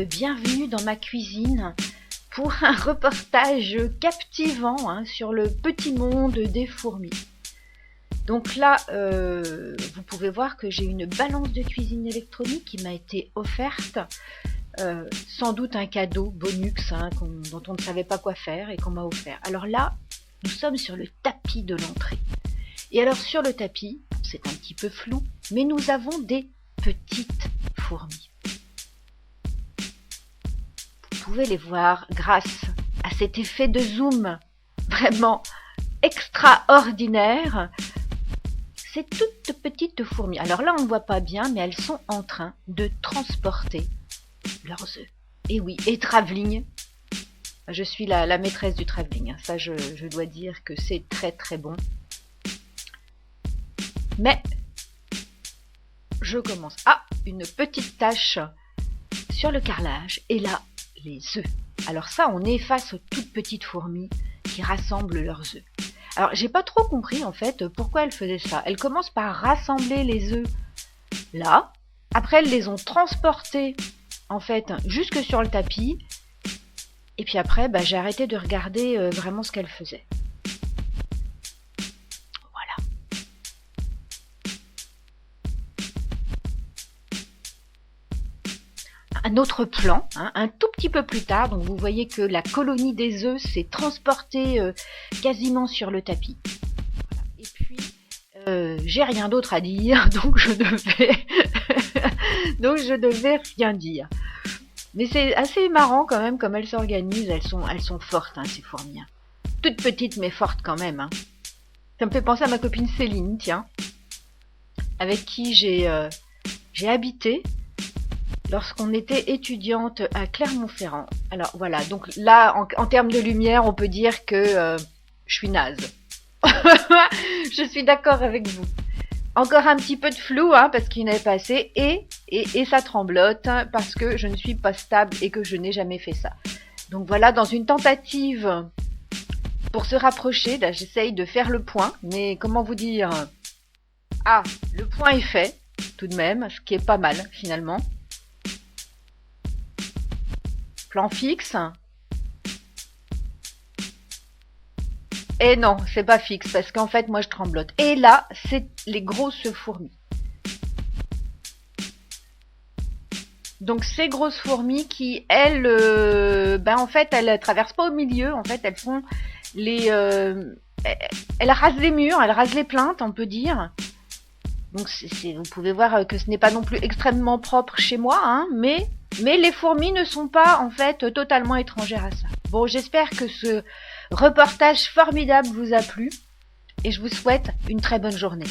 bienvenue dans ma cuisine pour un reportage captivant sur le petit monde des fourmis. Donc là, vous pouvez voir que j'ai une balance de cuisine électronique qui m'a été offerte, sans doute un cadeau bonus dont on ne savait pas quoi faire et qu'on m'a offert. Alors là, nous sommes sur le tapis de l'entrée. Et alors sur le tapis, c'est un petit peu flou, mais nous avons des petites fourmis. Vous pouvez les voir grâce à cet effet de zoom vraiment extraordinaire. C'est toutes petites fourmis. Alors là, on ne voit pas bien, mais elles sont en train de transporter leurs œufs. Et oui, et travelling. Je suis la maîtresse du travelling. Ça, je dois dire que c'est très très bon. Mais je commence. Ah, une petite tache sur le carrelage. Et là, les œufs. Alors ça, on est face aux toutes petites fourmis qui rassemblent leurs œufs. Alors, j'ai pas trop compris, en fait, pourquoi elles faisaient ça. Elles commencent par rassembler les œufs là. Après, elles les ont transportés, en fait, jusque sur le tapis. Et puis après, j'ai arrêté de regarder vraiment ce qu'elles faisaient. Voilà. Un autre plan, un tout petit peu plus tard. Donc, vous voyez que la colonie des œufs s'est transportée quasiment sur le tapis. Voilà. Et puis, j'ai rien d'autre à dire, donc je devais rien dire. Mais c'est assez marrant quand même comme elles s'organisent. Elles sont fortes, ces fourmis. Toutes petites mais fortes quand même. Ça me fait penser à ma copine Céline, tiens, avec qui j'ai habité lorsqu'on était étudiante à Clermont-Ferrand. Alors voilà, donc là, en termes de lumière, on peut dire que je suis naze. Je suis d'accord avec vous. Encore un petit peu de flou, parce qu'il n'avait pas assez, et ça tremblote, parce que je ne suis pas stable et que je n'ai jamais fait ça. Donc voilà, dans une tentative pour se rapprocher, là j'essaye de faire le point, mais comment vous dire? Ah, le point est fait, tout de même, ce qui est pas mal, finalement. Plan fixe. Et non, c'est pas fixe, parce qu'en fait, moi, je tremblote. Et là, c'est les grosses fourmis. Donc, ces grosses fourmis qui, elles, en fait, elles traversent pas au milieu. En fait, elles font elles rasent les murs, elles rasent les plinthes, on peut dire. Donc, vous pouvez voir que ce n'est pas non plus extrêmement propre chez moi, mais les fourmis ne sont pas, en fait, totalement étrangères à ça. Bon, j'espère que ce reportage formidable vous a plu et je vous souhaite une très bonne journée.